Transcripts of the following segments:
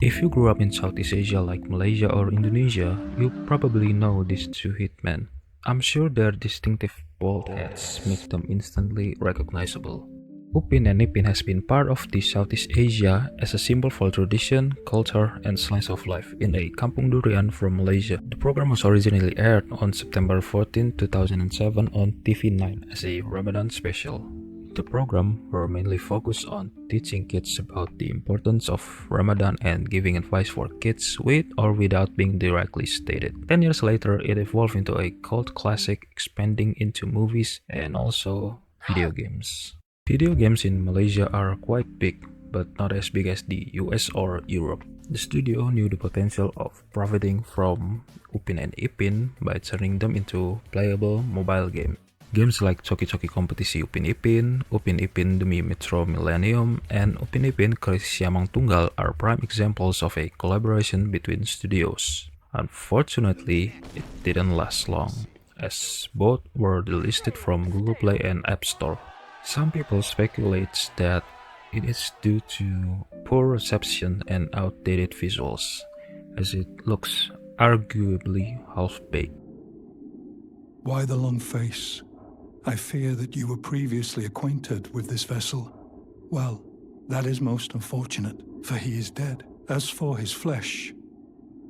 If you grew up in Southeast Asia like Malaysia or Indonesia, you probably know these two hitmen. I'm sure their distinctive bald heads make them instantly recognizable. Upin and Ipin has been part of the Southeast Asia as a symbol for tradition, culture, and slice of life in a Kampung Durian from Malaysia. The program was originally aired on September 14, 2007 on TV9 as a Ramadan special. The program were mainly focused on teaching kids about the importance of Ramadan and giving advice for kids with or without being directly stated. 10 years later, it evolved into a cult classic, expanding into movies and also video games. Video games in Malaysia are quite big, but not as big as the US or Europe. The studio knew the potential of profiting from Upin and Ipin by turning them into playable mobile games. Games like Coki-Coki Kompetisi Upin Ipin Demi Metro Millennium, and Upin Ipin Krisis Siamang Tunggal are prime examples of a collaboration between studios. Unfortunately, it didn't last long, as both were delisted from Google Play and App Store. Some people speculate that it is due to poor reception and outdated visuals, as it looks arguably half-baked. Why the long face? I fear that you were previously acquainted with this vessel. Well, that is most unfortunate, for he is dead. As for his flesh,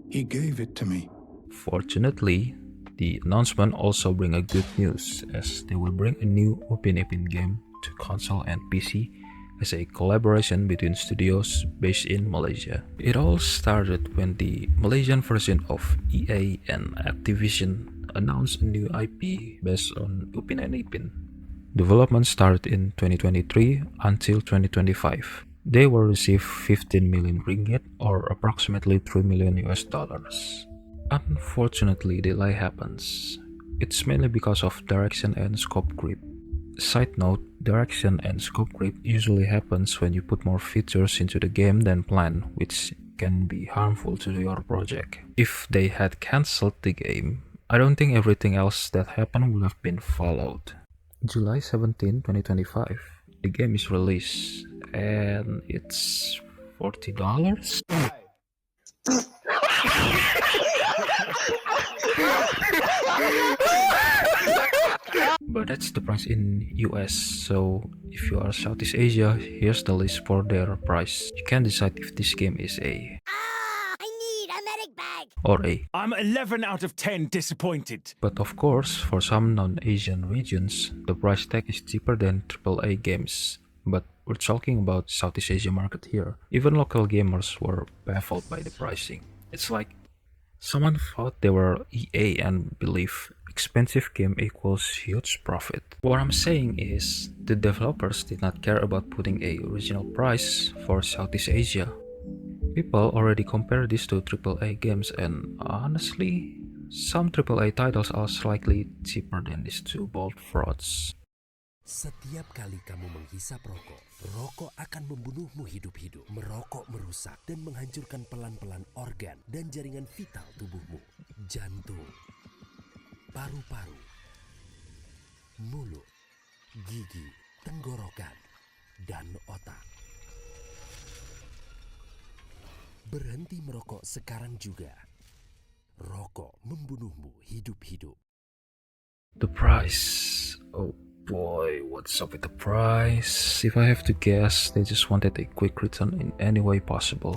he gave it to me. Fortunately, the announcement also brings a good news, as they will bring a new Upin Ipin game to console and PC as a collaboration between studios based in Malaysia. It all started when the Malaysian version of EA and Activision announced a new IP based on Upin and Ipin. Development started in 2023 until 2025. They will receive 15 million ringgit or approximately $3 million US. Unfortunately, delay happens. It's mainly because of direction and scope creep. Side note, direction and scope creep usually happens when you put more features into the game than planned, which can be harmful to your project. If they had cancelled the game, I don't think everything else that happened would have been followed. July 17, 2025, the game is released, and it's $40? But that's the price in US, so if you are Southeast Asia, here's the list for their price. You can decide if this game is a I need a medic bag. or a. I'm 11 out of 10 disappointed. But of course, for some non-Asian regions, the price tag is cheaper than AAA games. But we're talking about Southeast Asia market here. Even local gamers were baffled by the pricing. It's like someone thought they were EA and believe expensive game equals huge profit. What I'm saying is, the developers did not care about putting a original price for Southeast Asia. People already compare this to AAA games, and honestly, some AAA titles are slightly cheaper than these two bold frauds. Setiap kali kamu menghisap rokok, rokok akan membunuhmu hidup-hidup. Merokok merusak dan menghancurkan pelan-pelan organ dan jaringan vital tubuhmu. Jantung, paru-paru, mulut, gigi, tenggorokan, dan otak. Berhenti merokok sekarang juga. Rokok membunuhmu hidup-hidup. The price. Oh boy, what's up with the price? If I have to guess, they just wanted a quick return in any way possible.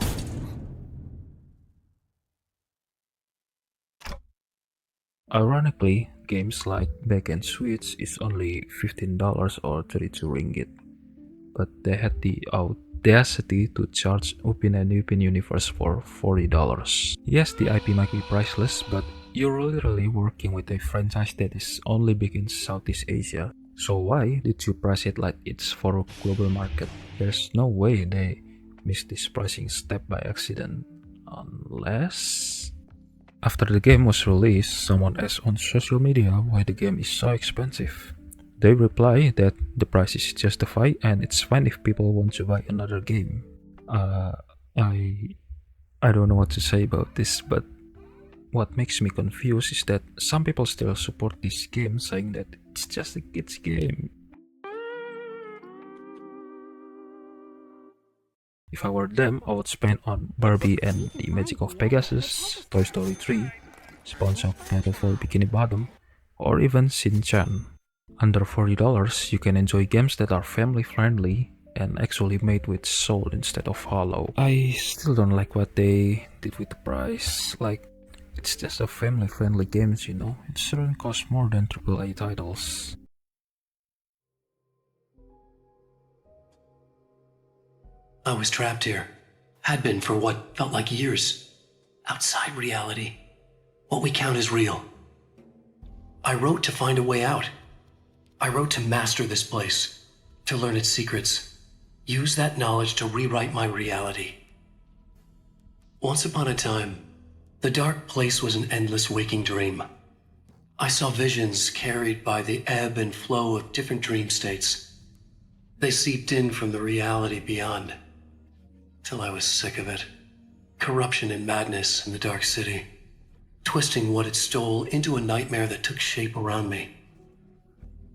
Ironically, games like Back and Switch is only $15 or 32 ringgit. But they had the audacity to charge Upin Ipin Universe for $40. Yes, the IP might be priceless, but you're literally working with a franchise that is only big in Southeast Asia. So why did you price it like it's for a global market? There's no way they missed this pricing step by accident. Unless... After the game was released, someone asked on social media why the game is so expensive. They reply that the price is justified and it's fine if people want to buy another game. I don't know what to say about this, but what makes me confused is that some people still support this game, saying that it's just a kid's game. If I were them, I would spend on Barbie and the Magic of Pegasus, Toy Story 3, SpongeBob Beautiful Bikini Bottom, or even Shin-chan. Under $40, you can enjoy games that are family friendly and actually made with soul instead of hollow. I still don't like what they did with the price. Like, it's just a family friendly games, you know. It shouldn't cost more than AAA titles. I was trapped here. Had been for what felt like years. Outside reality. What we count as real. I wrote to find a way out. I wrote to master this place. To learn its secrets. Use that knowledge to rewrite my reality. Once upon a time, the dark place was an endless waking dream. I saw visions carried by the ebb and flow of different dream states. They seeped in from the reality beyond. Till I was sick of it. Corruption and madness in the dark city. Twisting what it stole into a nightmare that took shape around me.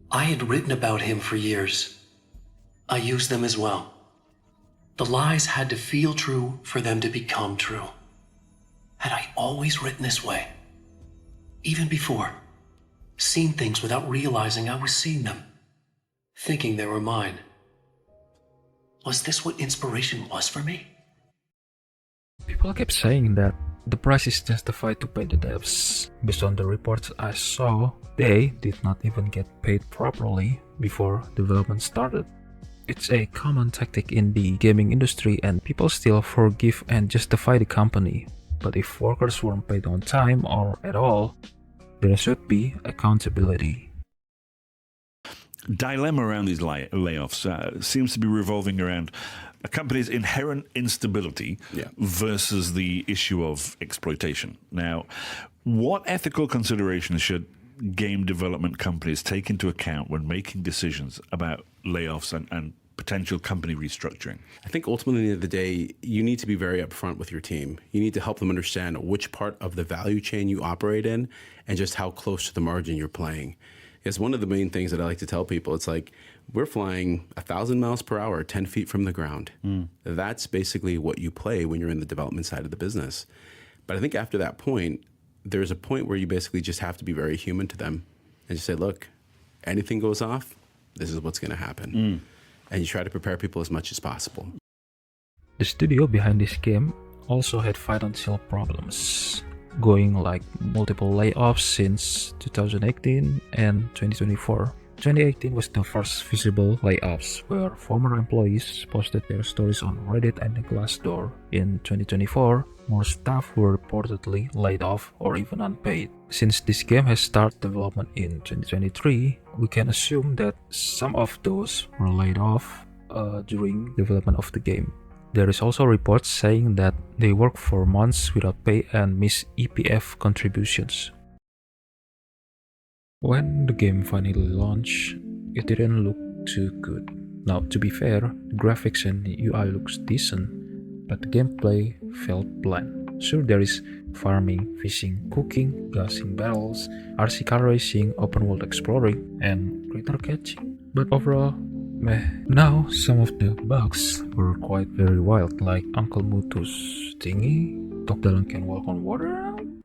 I had written about him for years. I used them as well. The lies had to feel true for them to become true. Had I always written this way? Even before? Seen things without realizing I was seeing them? Thinking they were mine? Was this what inspiration was for me? People kept saying that the price is justified to pay the devs. Based on the reports I saw, they did not even get paid properly before development started. It's a common tactic in the gaming industry and people still forgive and justify the company. But if workers weren't paid on time or at all, there should be accountability. Dilemma around these layoffs seems to be revolving around a company's inherent instability versus the issue of exploitation. Now, what ethical considerations should game development companies take into account when making decisions about layoffs and potential company restructuring? I think ultimately, at the end of the day, you need to be very upfront with your team. You need to help them understand which part of the value chain you operate in and just how close to the margin you're playing. It's one of the main things that I like to tell people. It's like, we're flying 1,000 miles per hour, 10 feet from the ground. That's basically what you play when you're in the development side of the business. But I think after that point, there's a point where you basically just have to be very human to them and just say, look, anything goes off, this is what's going to happen. And you try to prepare people as much as possible. The studio behind this game also had financial problems, going like multiple layoffs since 2018 and 2024. 2018 was the first visible layoffs, where former employees posted their stories on Reddit and Glassdoor. In 2024, more staff were reportedly laid off or even unpaid. Since this game has started development in 2023, we can assume that some of those were laid off during development of the game. There is also reports saying that they work for months without pay and miss EPF contributions. When the game finally launched, it didn't look too good. Now, to be fair, the graphics and the UI looks decent, but the gameplay felt bland. Sure, there is farming, fishing, cooking, gassing barrels, RC car racing, open world exploring, and critter catching. But overall, meh. Now, some of the bugs were quite very wild, like Uncle Mutu's thingy, Dog Dalang can walk on water.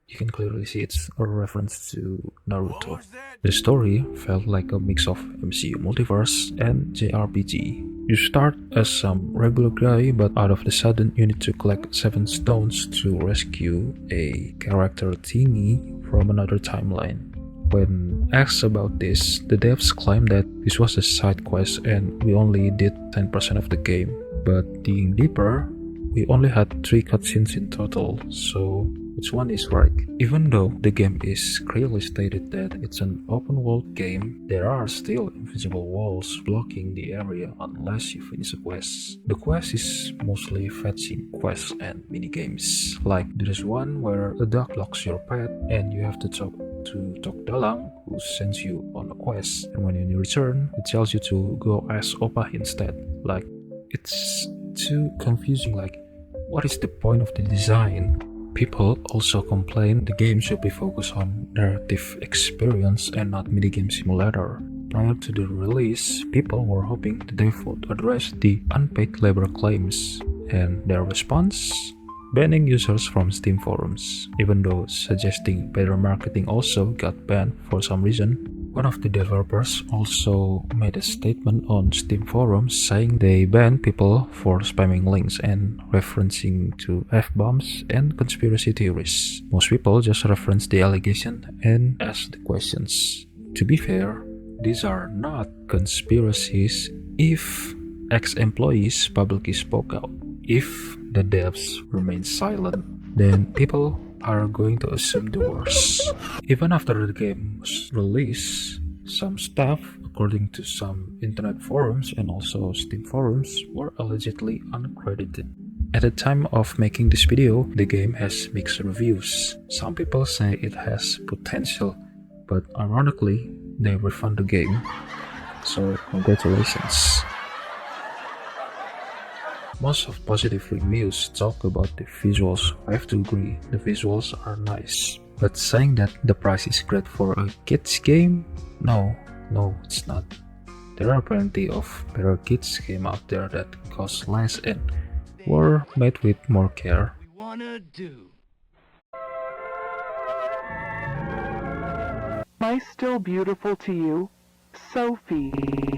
You can clearly see it's a reference to Naruto. The story felt like a mix of MCU multiverse and JRPG. You start as some regular guy, but out of the sudden you need to collect 7 stones to rescue a character thingy from another timeline. When asked about this, the devs claimed that this was a side quest and we only did 10% of the game. But digging deeper, we only had 3 cutscenes in total, so which one is right? Even though the game is clearly stated that it's an open world game, there are still invisible walls blocking the area unless you finish a quest. The quest is mostly fetching quests and minigames. Like there is one where a dog blocks your path and you have to talk to Dog Dalang who sends you on a quest, and when you return it tells you to go as Oppa instead. Like, it's too confusing. Like, what is the point of the design? People also complain the game should be focused on narrative experience and not minigame simulator. Prior to the release, people were hoping the dev would address the unpaid labor claims. and their response? Banning users from Steam forums, even though suggesting better marketing also got banned for some reason. One of the developers also made a statement on Steam forums saying they ban people for spamming links and referencing to F-bombs and conspiracy theories. Most people just reference the allegation and ask the questions. To be fair, these are not conspiracies if ex-employees publicly spoke out. If the devs remain silent, then people are going to assume the worst. Even after the game was released, some staff, according to some internet forums and also Steam forums, were allegedly uncredited. At the time of making this video, the game has mixed reviews. Some people say it has potential, but ironically, they refund the game. So congratulations. Most of positive reviews talk about the visuals. I have to agree, the visuals are nice. But saying that the price is great for a kids game? No, it's not. There are plenty of better kids games out there that cost less and were made with more care. Am I still beautiful to you? Sophie.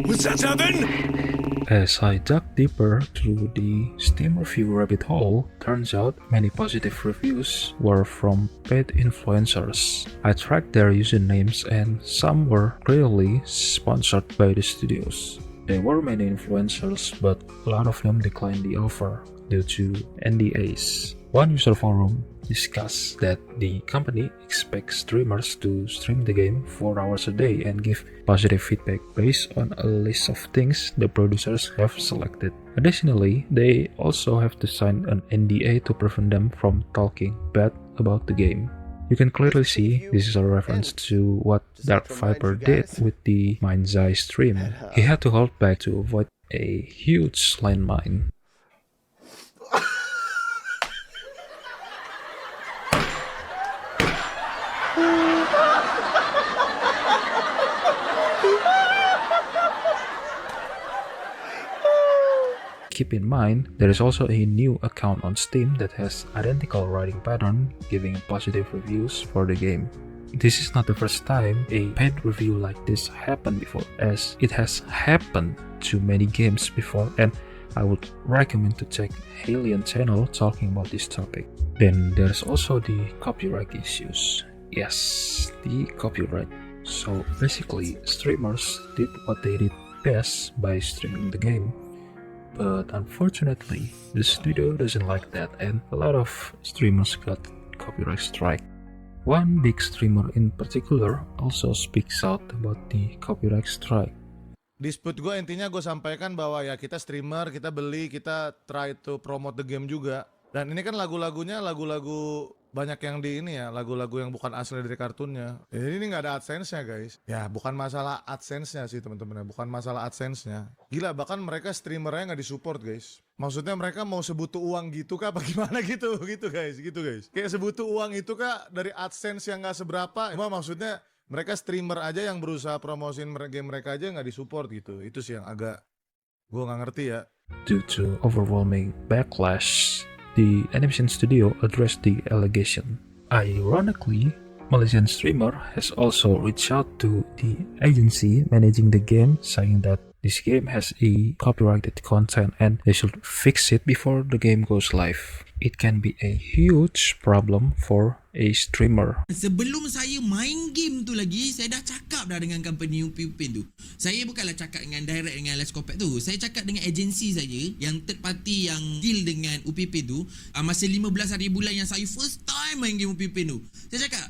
Was that Evan? As I dug deeper through the Steam review rabbit hole, turns out many positive reviews were from paid influencers. I tracked their usernames and some were clearly sponsored by the studios. There were many influencers, but a lot of them declined the offer due to NDAs. One user forum discussed that the company expects streamers to stream the game 4 hours a day and give positive feedback based on a list of things the producers have selected. Additionally, they also have to sign an NDA to prevent them from talking bad about the game. You can clearly see this is a reference to what Dark Viper did with the Mind's Eye stream. He had to hold back to avoid a huge landmine. Keep in mind, there is also a new account on Steam that has identical writing pattern, giving positive reviews for the game. This is not the first time a paid review like this happened before, as it has happened to many games before, and I would recommend to check Alien channel talking about this topic. Then there's also the copyright issues. Yes, the copyright. So basically, streamers did what they did best by streaming the game. But unfortunately, the studio doesn't like that and a lot of streamers got copyright strike. One big streamer in particular also speaks out about the copyright strike. Dispute gue intinya gue sampaikan bahwa ya kita streamer, kita beli, kita try to promote the game juga. Dan ini kan lagu-lagunya lagu-lagu banyak yang di ini ya, lagu-lagu yang bukan asli dari kartunnya. Jadi ini nggak ada AdSense-nya guys. Ya bukan masalah AdSense-nya sih teman-teman, bukan masalah AdSense-nya. Gila, bahkan mereka streamernya nggak disupport guys. Maksudnya mereka mau sebutuh uang gitu kah apa gimana gitu guys. Kayak sebutuh uang itu kah dari AdSense yang nggak seberapa. Cuma maksudnya mereka streamer aja yang berusaha promosiin game mereka aja nggak disupport gitu. Itu sih yang agak gue nggak ngerti ya. Due to overwhelming backlash, the animation studio addressed the allegation. Ironically, Malaysian streamer has also reached out to the agency managing the game, saying that this game has a copyrighted content and they should fix it before the game goes live. It can be a huge problem for a streamer. Sebelum saya main game tu lagi, saya dah cakap dah dengan company Upin Ipin tu. Saya bukanlah cakap dengan direct dengan Let's Copet tu. Saya cakap dengan agensi saja yang third party yang deal dengan Upin Ipin tu. Masa 15 hari bulan yang saya first time main game Upin Ipin tu. Saya cakap,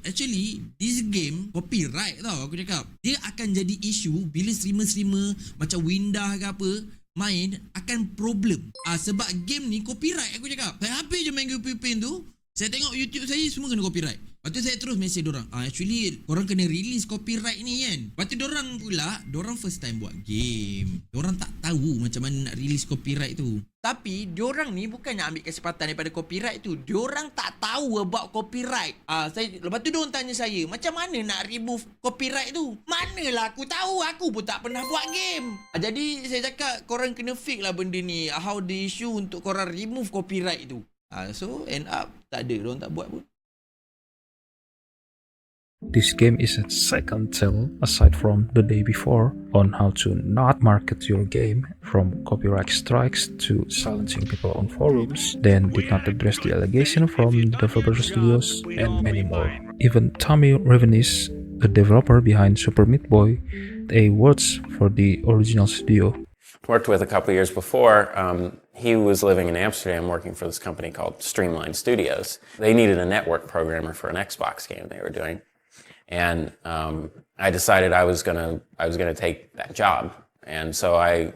actually this game copyright tau aku cakap. Dia akan jadi isu bila streamer-streamer macam Windah ke apa main akan problem. Sebab game ni copyright aku cakap. Saya habis je main game Upin Ipin tu. Saya tengok YouTube saya semua kena copyright. Lepas tu saya terus mesej dorang, actually korang kena release copyright ni kan. Lepas tu dorang pula, dorang first time buat game. Dorang tak tahu macam mana nak release copyright tu. Tapi diorang ni bukan nak ambil kesempatan daripada copyright tu. Diorang tak tahu about copyright. Lepas tu diorang tanya saya, macam mana nak remove copyright tu? Manalah aku tahu, aku pun tak pernah buat game. Jadi saya cakap korang kena fix lah benda ni. How the issue untuk korang remove copyright tu. So end up tak ada, diorang tak buat pun. This game is a second tell aside from the day before on how to not market your game, from copyright strikes to silencing people on forums, then did not address the allegation from the developer studios, and many more. Even Tommy Revenis, the developer behind Super Meat Boy, a words for the original studio. Worked with a couple years before. He was living in Amsterdam working for this company called Streamline Studios. They needed a network programmer for an Xbox game they were doing. And I decided I was gonna take that job. And so I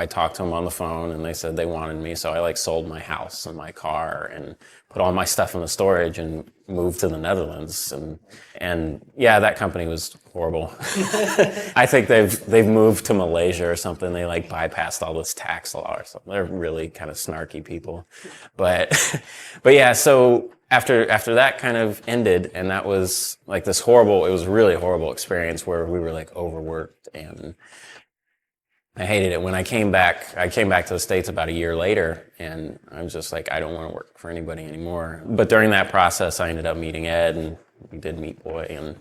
talked to them on the phone, and they said they wanted me. So I sold my house and my car and put all my stuff in the storage and moved to the Netherlands. And yeah, that company was horrible. I think they've moved to Malaysia or something. They bypassed all this tax law or something. They're really kind of snarky people. But yeah, so after that kind of ended, and that was it was a really horrible experience where we were overworked, and I hated it. When I came back to the States about a year later, and I was just I don't want to work for anybody anymore. But during that process, I ended up meeting Ed, and we did Meat Boy, and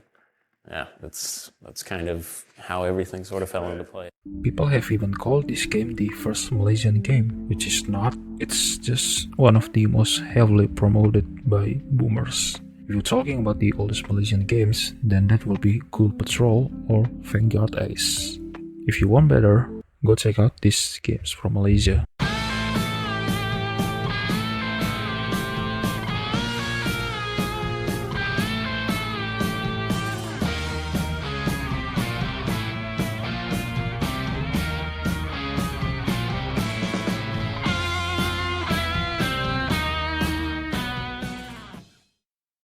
yeah, that's kind of how everything sort of fell into place. People have even called this game the first Malaysian game, which is not. It's just one of the most heavily promoted by boomers. If you're talking about the oldest Malaysian games, then that will be Cool Patrol or Vanguard Ace. If you want better, go check out these games from Malaysia.